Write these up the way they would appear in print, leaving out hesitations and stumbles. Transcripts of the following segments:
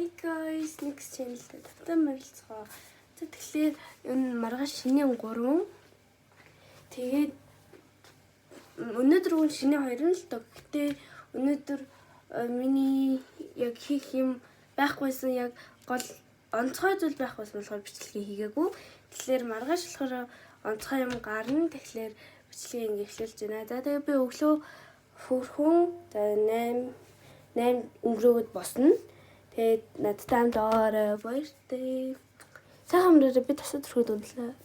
Hi guys, next channel тавтай морилцгоо. Тэгэхээр энэ маргааш шинийн 3. Тэгээд өнөөдөр шинийн 2 л доо. Гэтэ өнөөдөр миний яг хийх юм байхгүйсэн яг гол онцгой зүйл байхгүйсэн болохоор бичлэгээ хийгээгүй. Тэгэхээр маргааш болохоор онцгой юм гарна. Тэгэхээр бичлэгээ ингэ эхлүүлж байна. За тэгээд би өглөө хөрхөн 8 өнгөрөөд босно. Тэгээд надтай хамт орой баяртай. Сайхан амраарай, би тасад төрөхөд ундлаа.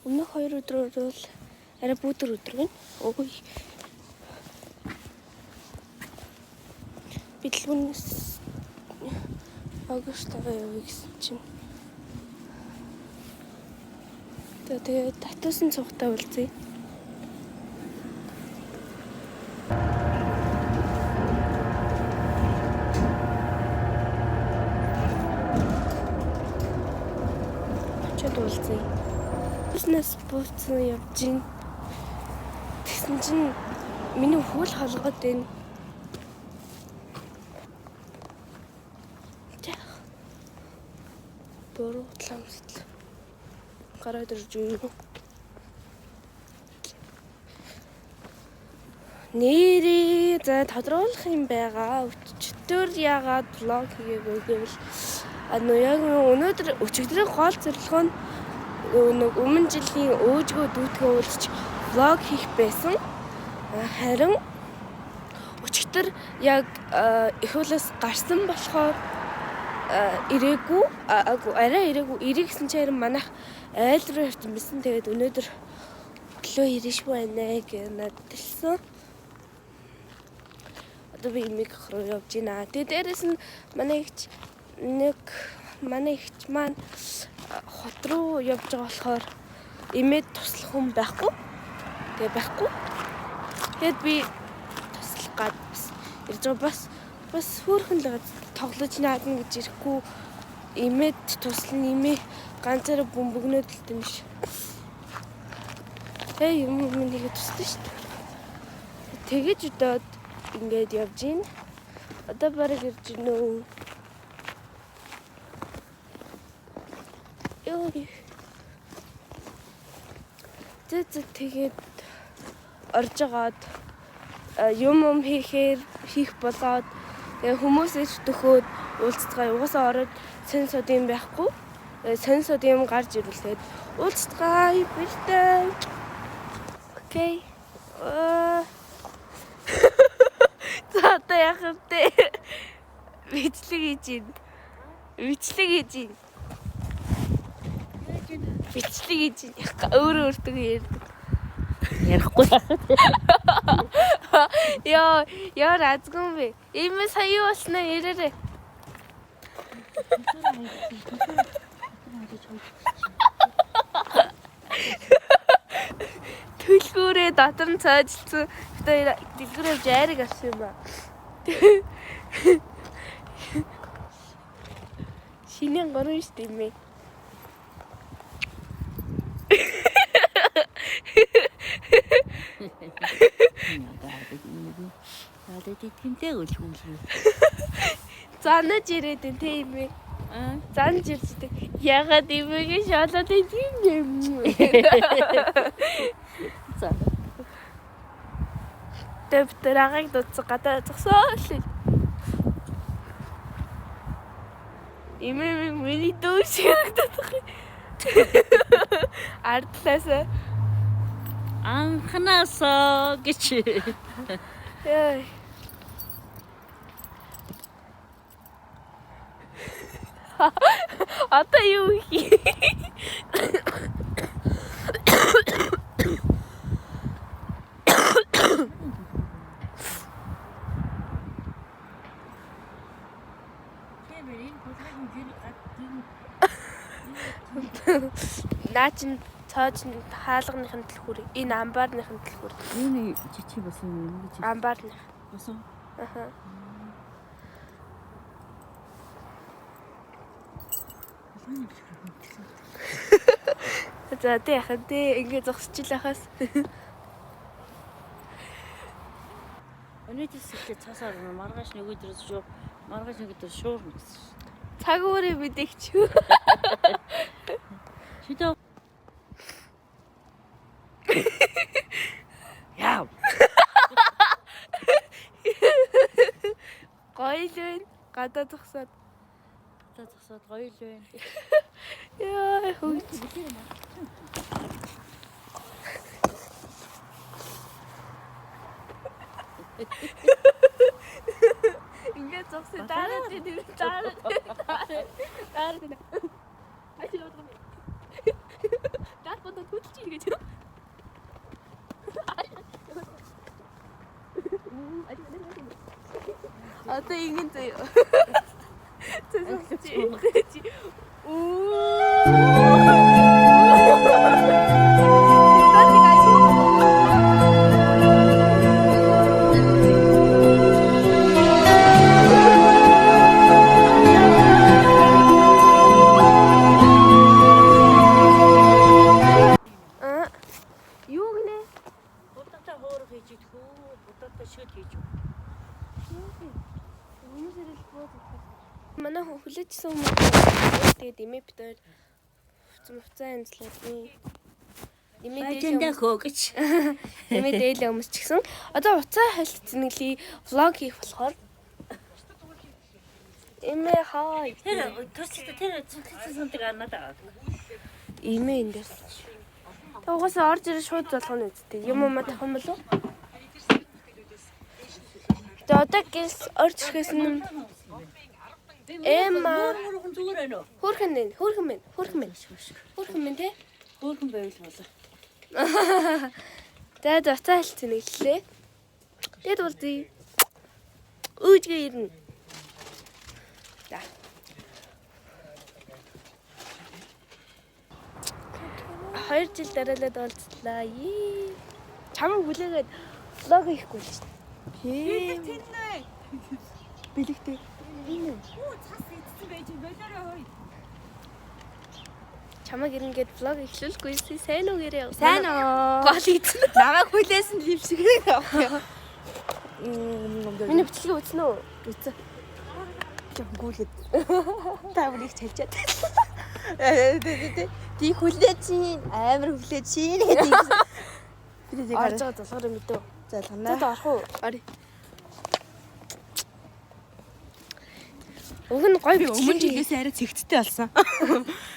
Өмнөх 2 өдрөөр бол арай бүдэр өдөр гэн. Ой. Бидлгүнээс агууст аваа гэсэн чинь. Тэгээд татуусан цугтаа үлзээ. Уулзъя. Бизнес бууцсан явж гин. Тэгсэн чинь миний хөл холгоод байна. Бороо ламсл. Гараад ирж юу? Нэрээ за тодруулах юм байгаа. Өчтөр яагаад влог хийгээгүй гэвэл яг өнөөдөр өчигдрийн гол зорилго нь өмнө жилийн өөжгөө дүүтгээ уулзч влог хийх байсан. Харин өчигдөр яг их уулаас гарсан болохоор ирээгүй. Арай ирээгүй. Ирэх гэсэн чинь манайх айл руу явсан байсан. Тэгээд өнөөдөр өглөө ирэх байна гэж надад хэлсэн. Одоо би имийг руу явж байна. Тэгээд дээрэс нь манай ихч маань хот руу явж байгаа болохоор имээд туслах хүн байхгүй. Тэгээ байхгүй. Тэгэд би туслах гад ирж байгаа бас хөөрхөн л тоглож наадна гэж ирэхгүй. Имээд туслана имээ ганцаараа бөмбөгнөөд л юм биш. Юм нэгэ туслана шүү дээ. Тэгэж удаад ингээд явж гин. Одоо бараг ирж гинөө. Тэгээд орж агаад юм хийх болоод хүмүүс иж төхөөд уулзцгаа угаасаа ороод сонь сод юм байхгүй. Сонь сод юм гарч ирүүлээд уулзцгаа бэлтэй. Окей. За одоо яах вэ? Бичлэг хийж гин. Бичлэг хийж өөрөө өөртөө ярьдаг. Ярихгүй. Яа разгүй бэ? Ийм сая юу болсноо ярээрэй. Төлгөөрөө дотор нь цаажилцсан. Одоо дэлгүүрээ жайраг авсан юм ба. Шинийн 3 шүү дээ юм. Тэмтэй үлгүүл. Занаж ирээд энэ тийм ээ. Занж ирдэг. Ягаад имэгээ шалаад ийм юм. За. Дэвтэрийг дуцсан гадаа зогсоол. Имээ миний дүүс хэрэгдэдэг. Ардлаасаа Анханасаа гэж. Яа. Одоо юу хий? Наа чин цоож хаалганыхын дэлхүр. Энэ амбаарныхын дэлхүр. Энэ жижиг болсон юм гэж. Амбаарных. Болсон. Аха. За тий яхаа тий ингэ зогсчихил ахаас. Өнөөдөр сэлээ цаасаар маргааш нэг өдрөөс шүү. Маргааш нэг өдөр шуурна гэсэн. Цаг уурыг мэдээч. Шидөө. Яа. Гоё л байна. Гадаа зогсоод. Гоё л байна. Яа хөөж. Ингээд зогсоо дараа тийм дараа. Ачи лоо. Дат бод хөдөлж ингэж. Одоо ингэн зөө. Цэцэг. Юу гинэ? Будаатай хоорох хийж идэх үү? Будаатай шөд хийж үү? Манай хүлээжсэн хүмүүс тэгээд имээ битээр хуцаа амслаад имээ Бажинда хөөгч. имээ дээл өмсчихсэн. Одоо уцаа хальт зэнгэлий влог хийх болохоор имээ хаа. Тэр цэцэн сундаг анаад аваад. Имээ энэ дээр. Угаасаа орж ирээ шууд болгоно үсттэй. Юм уу тавхан болов? Тэгээд одоо гис орж ирэхээс нь Эмма Хөрхөн зүгээр байна уу? хөөрхөн те. Хөрхөн байвал болоо. Тэгээд уцаа хальт зэнгэлээ. Тэгээд болдъё. Үүжгээ ирнэ. За. Хоёр жил дараалаад уулзлаа. Чамайг хүлээгээд влог хийхгүй л шүү дээ. Тийм. Бэлэгтэй. Чамайг ирнэгээд влог эхлүүлэхгүй сайн уу гэрээ. Сайн уу? Гол ийдсэн. Намайг хүлээсэн липсгэрэг авах. Миний бичлэгийг үзсэн үү? Үзсэн. Жангуулээд. Та бүрийг чалчаад. Ди хүлээчин, амар хүлээчин гэдэг. Би тийг Орж байгаа залгараа мэдөө. залгана. За орох уу? Ори. Уг нь гоё Би өмнө жилээс арай цэгцтэй болсон.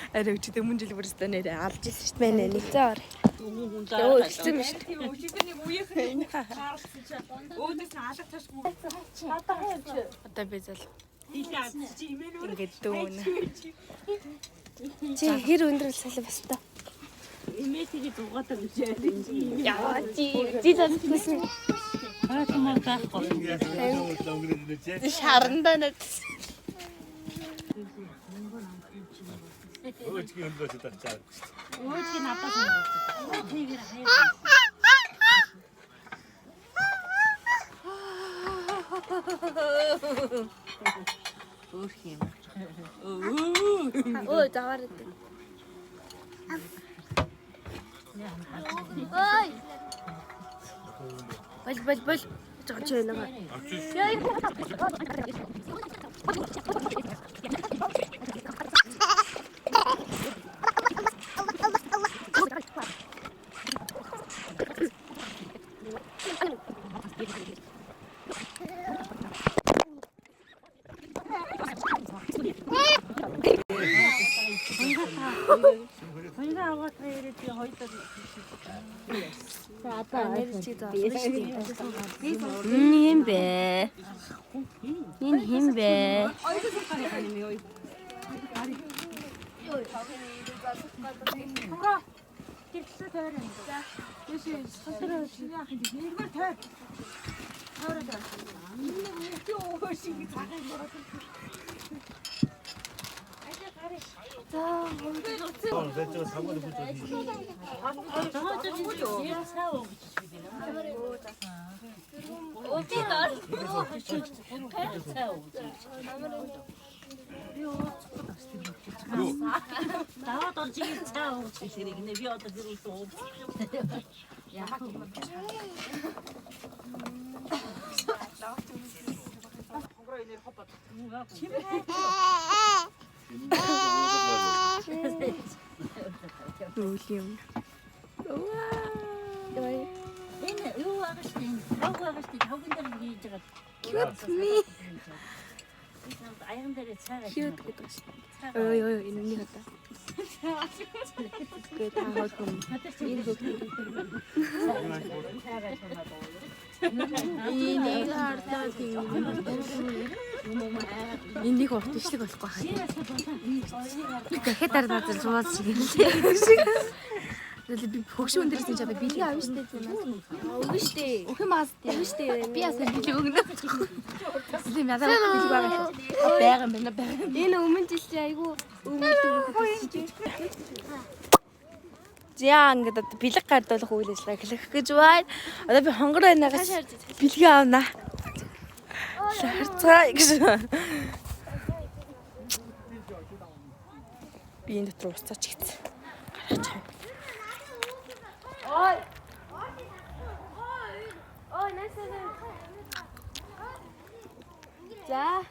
Арай өчигд өмнө жил бүрстэ нэрээ алж ирсэн шүү дээ нэ. нэг за ори. Йоо ихсэн юм шүү дээ. Өчигдөр нэг үеийнхэн хаарлсан чи өөдөөс алга ташгүй. Одоо би зал. Ингээд дүүн. Чи хэр өндрөл салаа бас та. Имэтиги дугаатай гэж яриад. Яа чи залсан. Аа томор таахгүй. Шарандаа нэг. Өөчгийн өндрөөс тачаа. Өөчгийн надаас юм. Тийгээр хайр. Өөр юм. Өө даваар дээ. Ой. Бол. Жаач яана. Хоёроо аваад хоёроо би хоёроо. Юм бэ? Юм бэ? Даваад орж ирэх цаа ууч хэрэг нэ би одоо гэрэлтэй ууч. Яах вэ? Үгүй юм. Энэ юу агаш тийм. Агаш тийм хавган дээр хийж байгаа. Cute me. Аян дээр цаа. Cute гэдэг шүү. Ой энэ нэг удаа. Гэ та хол юм. Энэ хөх. Энэ хардаа тийм. Энийг урт ишлэг болохгүй хаа. Дахиад дараа надад зуус шиг юм. Би хөгшүүн дээрс энэ чад бэлгийн авна штэ тийм үү? Өгнө штэ. Өх юм аа Өгнө штэ. би ясаа бэлэг өгнө. Тийм ядаа бэлэг байгаа шүү. Байгаан байна байгаан. Энэ өмнө жил чи айгу өмөлдөг. Зяа ингээд одоо бэлэг гардуулах үйл ажиллагаа эхлэх гэж байна. Одоо би хонгор байнагаас бэлэг авна. Харцгаа гэж. Би энэ дотор уцаач гэсэн. Гаргаж чам. Ой. Ой, nästan. За.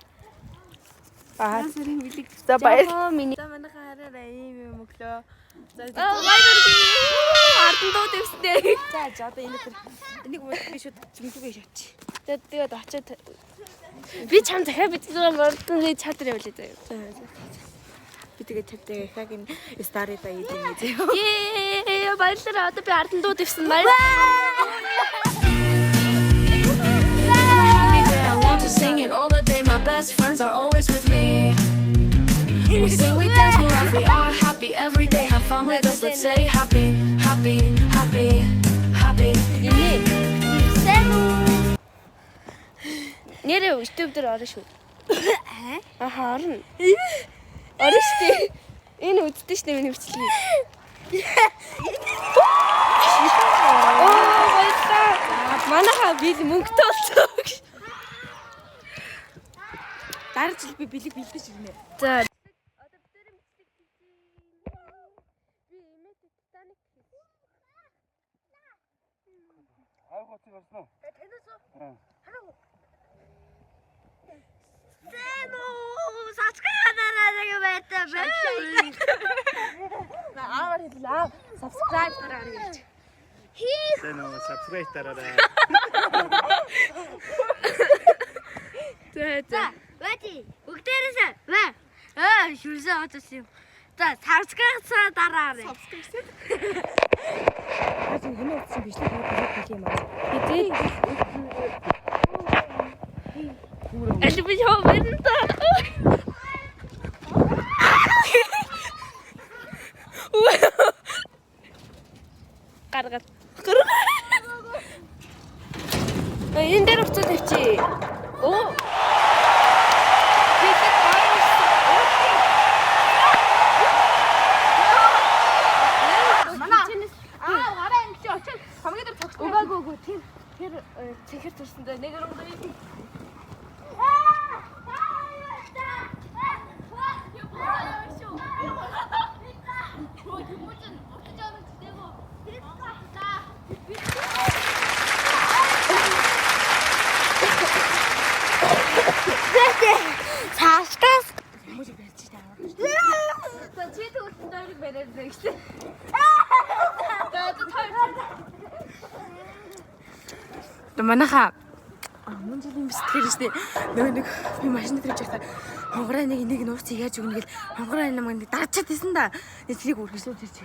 Аа. Сэрийн бэлэг. За баяр. Миний. За манай хараараа ийм юм өглөө. За Баяр. Ардын дуу дэвстэй. за одоо энэ дотор энийг би шууд зэмлэгээ шатчих. Тэгээд очиод би чам дахиад битгэл мөрдөн чатар явуулъя заяа. Би тэгээд чаддаг яг энэ старида ийм зэ. Ее баярлалаа. Одоо би ардын дуу дэвсэн баяр. I want to sing it all the day. My best friends are always with me. We sing, we dance, we laugh, we are happy every day. Have fun with us, let's say happy, happy, happy, happy. Нэрээ YouTube дээр орно шүү. Аа орно. Орно шүү. Энэ үздэг шүү миний бичлэгийг. Оо баярлалаа. Манайха бил мөнгөтэй болцоо. Дараа жил би бэлэг бэлдэж ирнэ. За. Одоо бид нэр бичлэг хийсэн. Би имэт Титаник хийсэн. Айгууцыг орсон уу? Танаас Аа. хараа. Сабскрайбераа байта бай. Аавар хэлээ. Subscribe дараарай гэж. Тэ нөө subscribe дараарай. За. Бати. Бүгдээрээс бай. Шүрсээ очсон юм. За, subscribe дараарай. Яаж хэмээн утсан бичлэг хийх юм аа. Хэдий. Аль би яа вэ та? Гаргал. Энэ дээр уцаа тавьчих. Оо. Угаагүй тэр цэхэр төрсөндөө нэг өрөнгөө. Цаашдаас Хүмүүс байж таа. чи төгсөнд дөрөг бариад байсан. Манайха мөн жилийн бэлтгэр штэ. Нэг би машин дээр явж байхдаа хонгороо нэг энийг нууц яаж өгнө гэл хонгороо намайг нэг даачаад байсан да. Эцгийг үргэлжлүүлж ирж.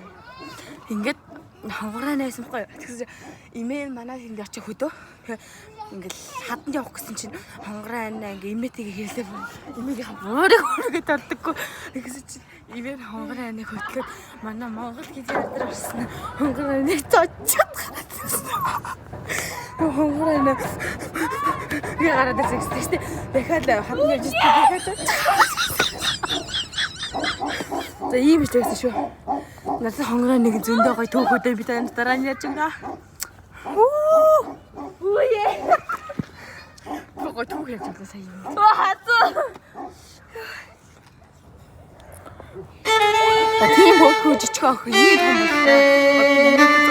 Ингээд хонгороо найсан байхгүй. Тэгсэн имэйл манаа тэнд очиж хөдөө. Ингээл хаданд явах гэсэн чинь хонгороо ингээ имээтэйгээ хэлээ. Имээгийн өөрөө тардаггүй. Тэгсэн чинь имээр хонгороо нэг хөтлөөд манай Монгол гэж ядар орсон. Хонгороо нэг цочод гараад. Хонгороо нэ. Би гараад ирсэн шүү дээ. Дахиад хатан явж ирсэн. За ийм ч байсан шүү. Надад хонгороо нэг зөндөө гоё төөхөдөө би танд дараа нь яаж ингээ. Үе. Гоо төөх яаж байгаа сая юм. Хатуу. Тийм хөөх жижиг ах ийм юм байна.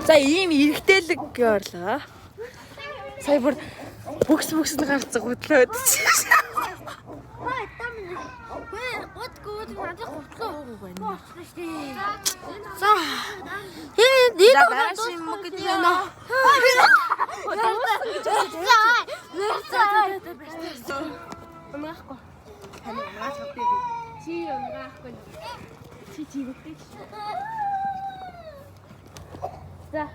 За ийм эргэтэлэг орлоо. Сая бүр бүкс нь гарцсан гутлаад. За. Нэг бараш юм уу гэдэг юм аа. Амгаахгүй. Чи амгаахгүй. Чи чигтэй. За.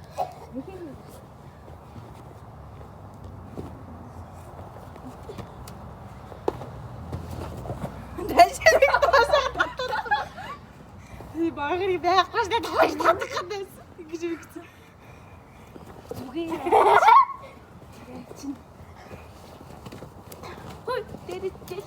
이 말이 배고파서 내가 다시 tattak한데 이게 좀 있지. 두개. 진. 헐, 때리지.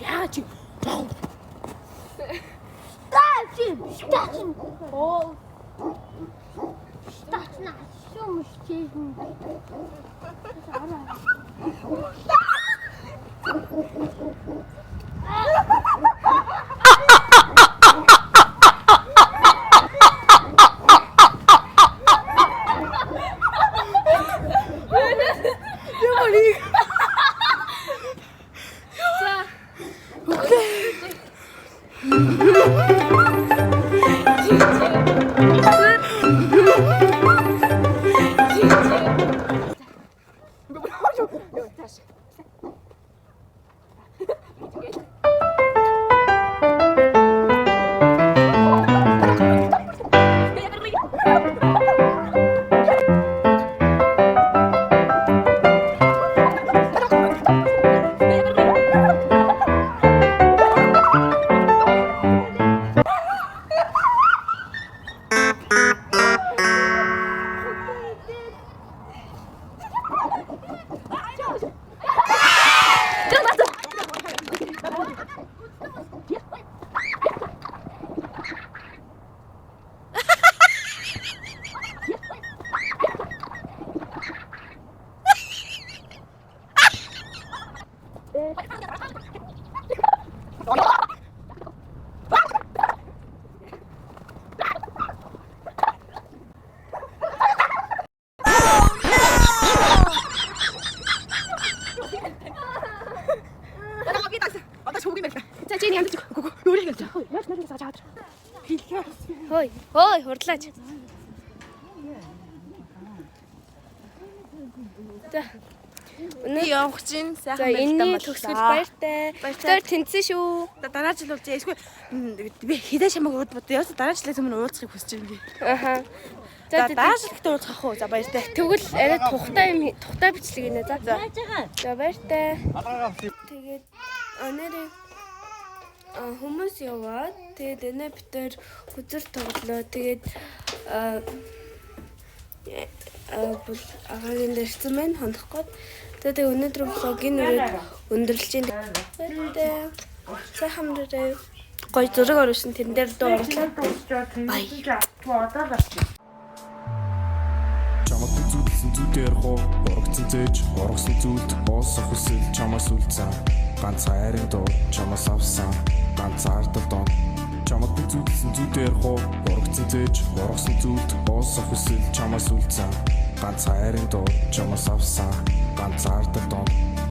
야, 지금. Ой, хурлаач. За. Өнөө явах чинь сайхан За, энэний төгсгөл баяртай. Тэр тэнцсэн шүү. Дараа жил уулзъя. Эсвэл би хідэ шамаг уудбод яасан дараа жилээс өмнө уулзахыг хүсэж байна би. Аха. За дараа жил ихтэй уулзах уу? За баяртай. Тэгвэл арай тухтай бичлэг гинэ за. За баяртай. Тэгээд нэрээ хүмүүс яваад тэгээд энэ битэр хүзэр тоглоо. Тэгээд агаарын дэрсэн мэн хонох гээд тэгээд өнөөдөр блогийн үрээд өндөрлж байна. Тэгээд сайхан мөрөө гой зураг оруулсан тэрэн дээр дөө оруулаад бай. Чамд зүудэлсэн зүудээр хоо урагцсан зээж урагсан зүуд боосох хүсэл чамаас үлдсэн ганц хайрын дуу чамаас авсан ганц ардал дон чамд зүудэлсэн зүудээр хоо урагцсан зээж урагсан зүуд боосох хүсэл чамаас үлдсэн ганц хайрын дуу чамаас авсан ганц ардал дон